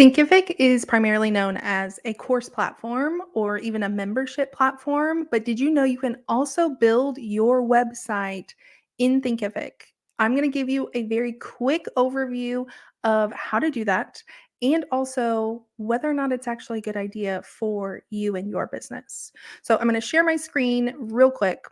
Thinkific is primarily known as a course platform or even a membership platform, but did you know you can also build your website in Thinkific? I'm going to give you a very quick overview of how to do that and also whether or not it's actually a good idea for you and your business. So I'm going to share my screen real quick.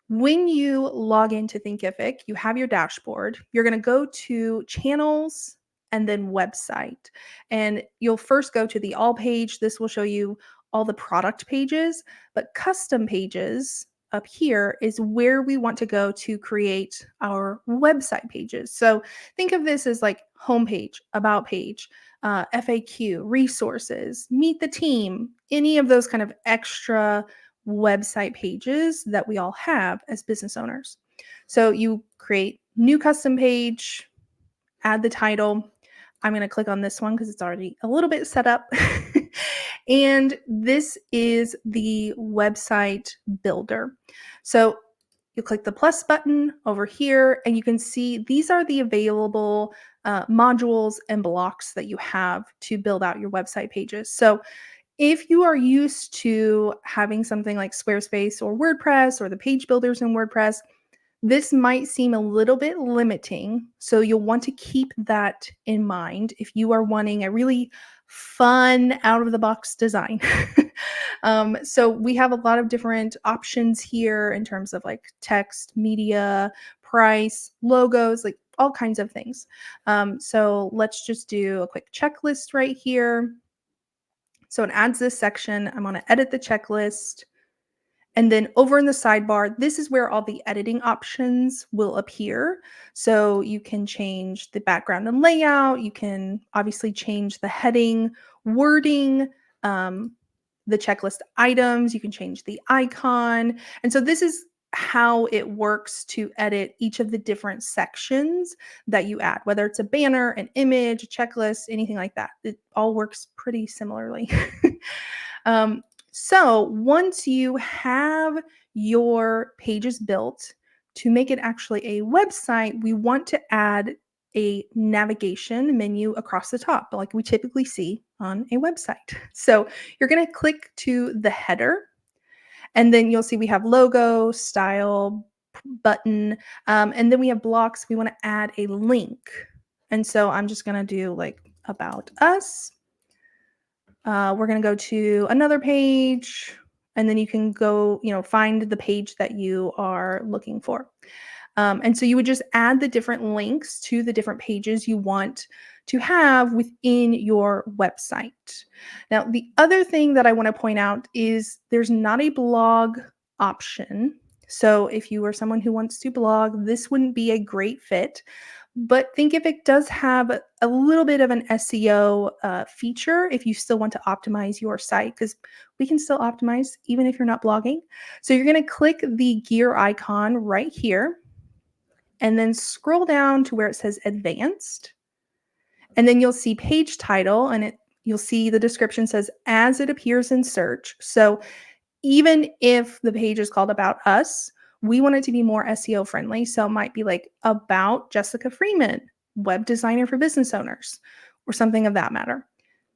When you log into Thinkific, you have your dashboard. You're going to go to channels and then website. And you'll first go to the all page. This will show you all the product pages, but custom pages up here is where we want to go to create our website pages. So think of this as like homepage, about page, FAQ, resources, meet the team, any of those kind of extra website pages that we all have as business owners. So you create new custom page, add the title. I'm going to click on this one because it's already a little bit set up. And this is the website builder. So you click the plus button over here and you can see these are the available modules and blocks that you have to build out your website pages. So if you are used to having something like Squarespace or WordPress or the page builders in WordPress, this might seem a little bit limiting. So you'll want to keep that in mind if you are wanting a really fun out of the box design. So we have a lot of different options here in terms of like text, media, price, logos, like all kinds of things. So let's just do a quick checklist right here. So it adds this section. I'm going to edit the checklist. And then over in the sidebar, this is where all the editing options will appear. So you can change the background and layout. You can obviously change the heading, wording, the checklist items. You can change the icon. And so this is how it works to edit each of the different sections that you add, whether it's a banner, an image, a checklist, anything like that. It all works pretty similarly. So once you have your pages built, to make it actually a website, we want to add a navigation menu across the top, like we typically see on a website. So you're going to click to the header, and then you'll see we have logo, style, button, and then we have blocks. We want to add a link. And so I'm just going to do like about us. We're going to go to another page, and then you can go, find the page that you are looking for. And so you would just add the different links to the different pages you want to have within your website. Now, the other thing that I want to point out is there's not a blog option. So if you are someone who wants to blog, this wouldn't be a great fit. But Thinkific does have a little bit of an SEO feature if you still want to optimize your site, because we can still optimize even if you're not blogging. So you're going to click the gear icon right here and then scroll down to where it says advanced. And then you'll see page title, and you'll see the description says as it appears in search. So even if the page is called about us, we want it to be more SEO friendly. So it might be like about Jessica Freeman, web designer for business owners, or something of that matter.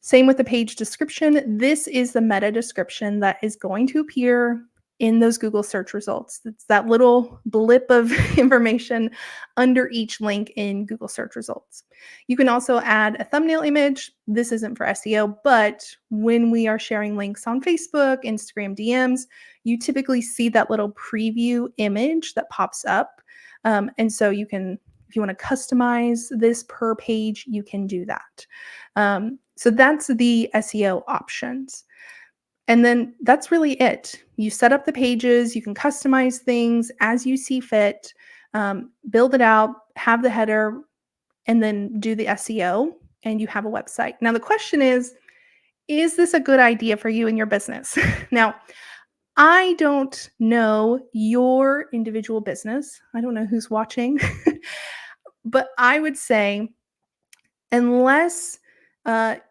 Same with the page description. This is the meta description that is going to appear in those Google search results. It's that little blip of information under each link in Google search results. You can also add a thumbnail image. This isn't for SEO, but when we are sharing links on Facebook, Instagram DMs, you typically see that little preview image that pops up. And so you can, if you want to customize this per page, you can do that. So that's the SEO options. And then that's really it. You set up the pages, you can customize things as you see fit, build it out, have the header, and then do the SEO, and you have a website. Now, the question is this a good idea for you and your business? Now, I don't know your individual business. I don't know who's watching, but I would say unless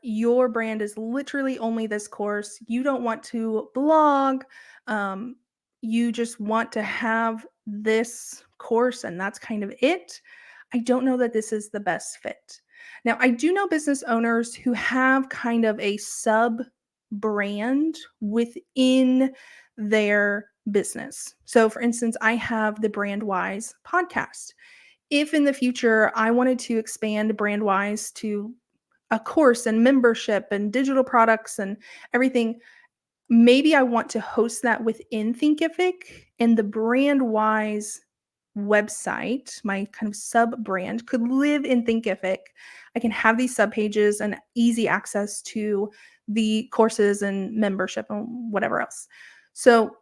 your brand is literally only this course, you don't want to blog, um, you just want to have this course and that's kind of it. I don't know that this is the best fit. Now, I do know business owners who have kind of a sub brand within their business. So, for instance, I have the Brandwise podcast. If in the future I wanted to expand Brandwise to a course and membership and digital products and everything, maybe I want to host that within Thinkific, and the Brandwise website, my kind of sub brand, could live in Thinkific. I can have these sub pages and easy access to the courses and membership and whatever else. So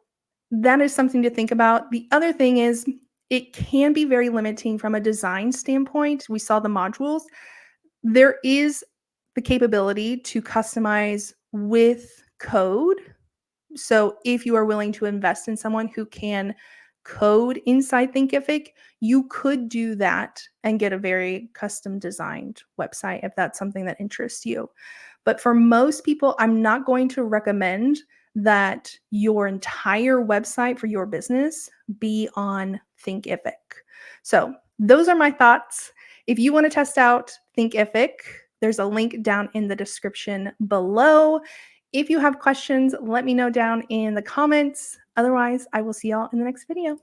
that is something to think about. The other thing is it can be very limiting from a design standpoint. We saw the modules. There is the capability to customize with code. So if you are willing to invest in someone who can code inside Thinkific, you could do that and get a very custom designed website if that's something that interests you. But for most people, I'm not going to recommend that your entire website for your business be on Thinkific. So those are my thoughts. If you want to test out Thinkific, there's a link down in the description below. If you have questions, let me know down in the comments. Otherwise, I will see y'all in the next video.